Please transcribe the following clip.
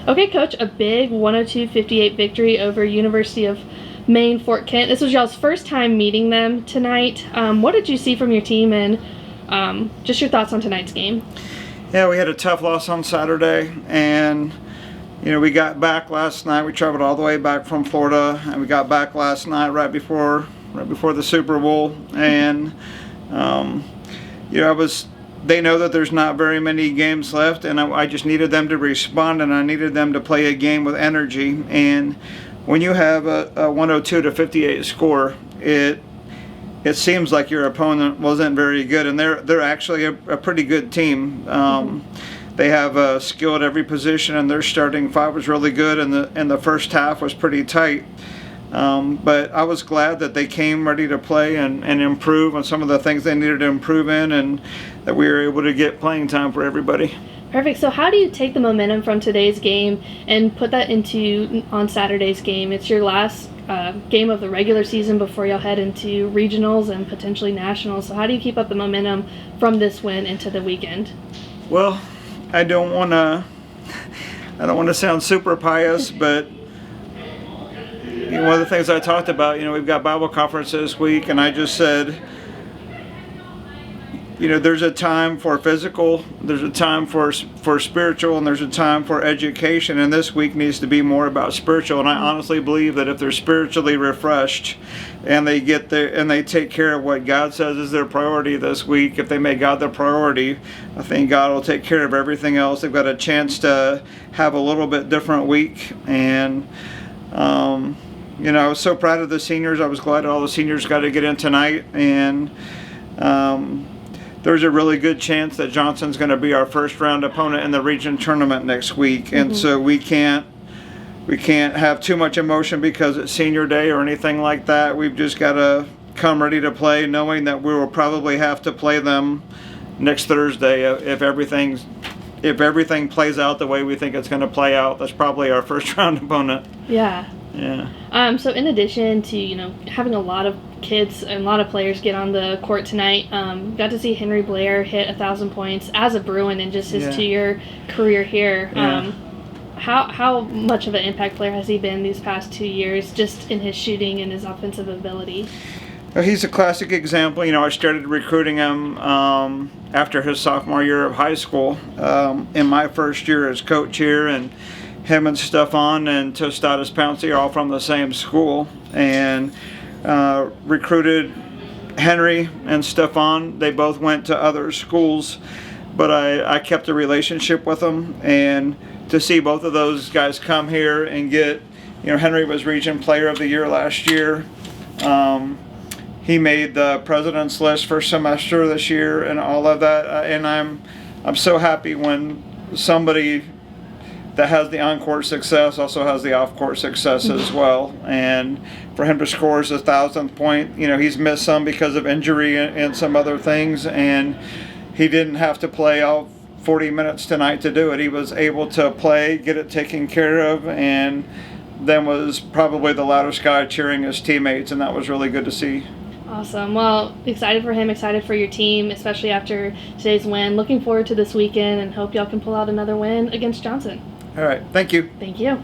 Okay, Coach, a big 102-58 victory over University of Maine, Fort Kent. This was y'all's first time meeting them tonight. What did you see from your team, and just your thoughts on tonight's game? Yeah, we had a tough loss on Saturday, and we got back last night. We traveled all the way back from Florida, and we got back last night right before the Super Bowl. And they know that there's not very many games left, and I just needed them to respond, and I needed them to play a game with energy. And when you have a 102-58 score, it seems like your opponent wasn't very good, and they're actually a pretty good team. They have skill at every position, and their starting five was really good, and the first half was pretty tight. But I was glad that they came ready to play and improve on some of the things they needed to improve in, and that we were able to get playing time for everybody. Perfect. So how do you take the momentum from today's game and put that into on Saturday's game? It's your last game of the regular season before y'all head into regionals and potentially nationals. So how do you keep up the momentum from this win into the weekend? Well, I don't want to sound super pious, but one of the things I talked about, we've got Bible conference this week, and I just said, there's a time for physical, there's a time for spiritual, and there's a time for education, and this week needs to be more about spiritual. And I honestly believe that if they're spiritually refreshed and they get there and they take care of what God says is their priority this week, if they make God their priority, I think God will take care of everything else. They've got a chance to have a little bit different week. And I was so proud of the seniors. I was glad all the seniors got to get in tonight, and there's a really good chance that Johnson's going to be our first round opponent in the region tournament next week. And so we can't have too much emotion because it's senior day or anything like that. We've just got to come ready to play, knowing that we will probably have to play them next Thursday if everything plays out the way we think it's going to play out. That's probably our first round opponent. Yeah. Yeah. So in addition to, having a lot of kids and a lot of players get on the court tonight, got to see Henry Blair hit 1,000 points as a Bruin in just his 2-year career here. Yeah. How much of an impact player has he been these past 2 years, just in his shooting and his offensive ability? Well, he's a classic example. I started recruiting him after his sophomore year of high school, in my first year as coach here, and him and Stefan and Tostatus Pouncey are all from the same school, and recruited Henry and Stefan. They both went to other schools, but I kept a relationship with them, and to see both of those guys come here and get, Henry was Region Player of the Year last year. He made the president's list for semester this year and all of that, and I'm so happy when somebody that has the on-court success also has the off-court success as well. And for him to score his 1,000th point, he's missed some because of injury and some other things, and he didn't have to play all 40 minutes tonight to do it. He was able to play, get it taken care of, and then was probably the loudest guy cheering his teammates, and that was really good to see. Awesome. Well, excited for him, excited for your team, especially after today's win. Looking forward to this weekend, and hope y'all can pull out another win against Johnson. All right. Thank you. Thank you.